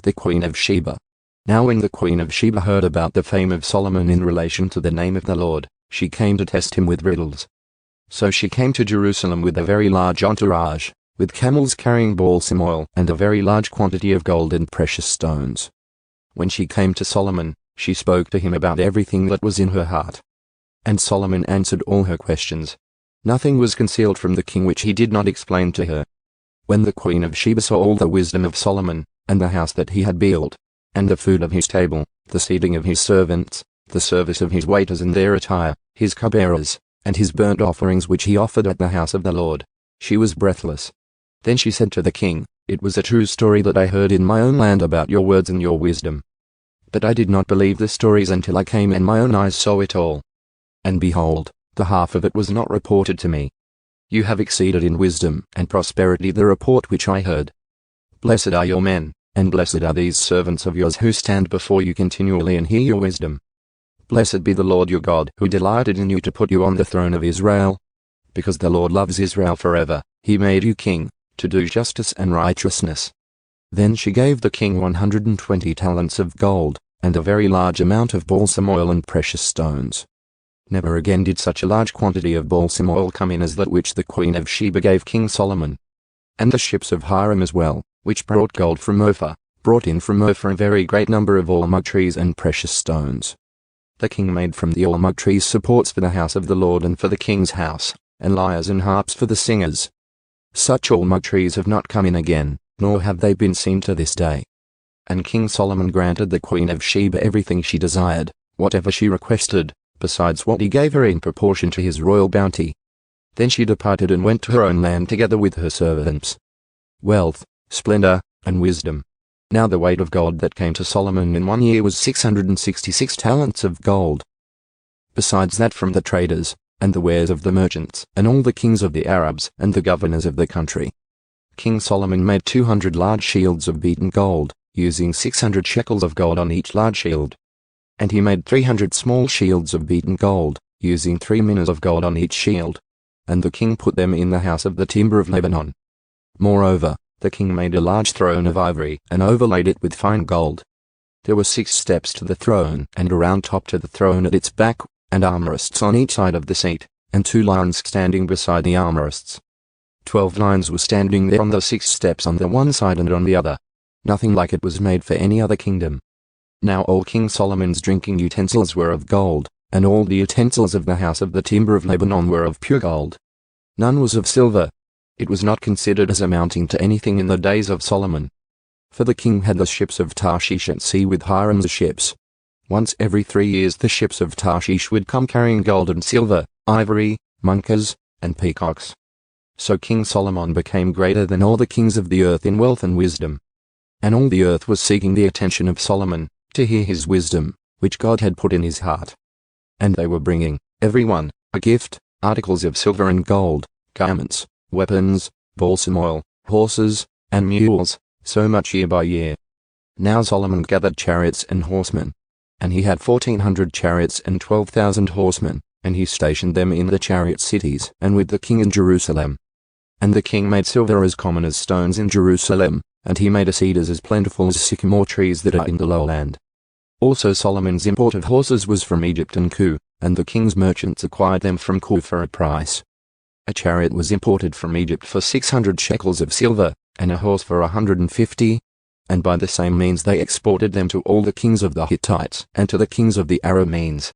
the Queen of Sheba. Now when the Queen of Sheba heard about the fame of Solomon in relation to the name of the Lord, she came to test him with riddles. So she came to Jerusalem with a very large entourage, with camels carrying balsam oil and a very large quantity of gold and precious stones. When she came to Solomon, she spoke to him about everything that was in her heart. And Solomon answered all her questions. Nothing was concealed from the king which he did not explain to her. When the Queen of Sheba saw all the wisdom of Solomon, and the house that he had built, and the food of his table, the seating of his servants, the service of his waiters and their attire, his cupbearers, and his burnt offerings which he offered at the house of the Lord, she was breathless. Then she said to the king, "It was a true story that I heard in my own land about your words and your wisdom. But I did not believe the stories until I came and my own eyes saw it all. And behold, the half of it was not reported to me. You have exceeded in wisdom and prosperity the report which I heard. Blessed are your men, and blessed are these servants of yours who stand before you continually and hear your wisdom. Blessed be the Lord your God who delighted in you to put you on the throne of Israel. Because the Lord loves Israel forever, he made you king, to do justice and righteousness." Then she gave the king 120 talents of gold, and a very large amount of balsam oil and precious stones. Never again did such a large quantity of balsam oil come in as that which the Queen of Sheba gave King Solomon. And the ships of Hiram as well, which brought gold from Ophir, brought in from Ophir a very great number of almug trees and precious stones. The king made from the almug trees supports for the house of the Lord and for the king's house, and lyres and harps for the singers. Such almug trees have not come in again, nor have they been seen to this day. And King Solomon granted the Queen of Sheba everything she desired, whatever she requested, besides what he gave her in proportion to his royal bounty. Then she departed and went to her own land together with her servants. Wealth, splendor, and wisdom. Now the weight of gold that came to Solomon in 1 year was 666 talents of gold. Besides that from the traders, and the wares of the merchants, and all the kings of the Arabs and the governors of the country. King Solomon made 200 large shields of beaten gold, using 600 shekels of gold on each large shield. And he made 300 small shields of beaten gold, using 3 minas of gold on each shield. And the king put them in the house of the timber of Lebanon. Moreover, the king made a large throne of ivory and overlaid it with fine gold. There were 6 steps to the throne and a round top to the throne at its back, and armrests on each side of the seat, and 2 lions standing beside the armrests. 12 lions were standing there on the 6 steps on the one side and on the other. Nothing like it was made for any other kingdom. Now all King Solomon's drinking utensils were of gold, and all the utensils of the house of the timber of Lebanon were of pure gold. None was of silver. It was not considered as amounting to anything in the days of Solomon. For the king had the ships of Tarshish at sea with Hiram's ships. Once every 3 years the ships of Tarshish would come carrying gold and silver, ivory, monkeys, and peacocks. So King Solomon became greater than all the kings of the earth in wealth and wisdom. And all the earth was seeking the attention of Solomon, to hear his wisdom, which God had put in his heart. And they were bringing, every one, a gift, articles of silver and gold, garments, weapons, balsam oil, horses, and mules, so much year by year. Now Solomon gathered chariots and horsemen. And he had 1,400 chariots and 12,000 horsemen, and he stationed them in the chariot cities and with the king in Jerusalem. And the king made silver as common as stones in Jerusalem, and he made cedars as plentiful as sycamore trees that are in the lowland. Also Solomon's import of horses was from Egypt and Cu, and the king's merchants acquired them from Cu for a price. A chariot was imported from Egypt for 600 shekels of silver, and a horse for 150, and by the same means they exported them to all the kings of the Hittites and to the kings of the Arameans.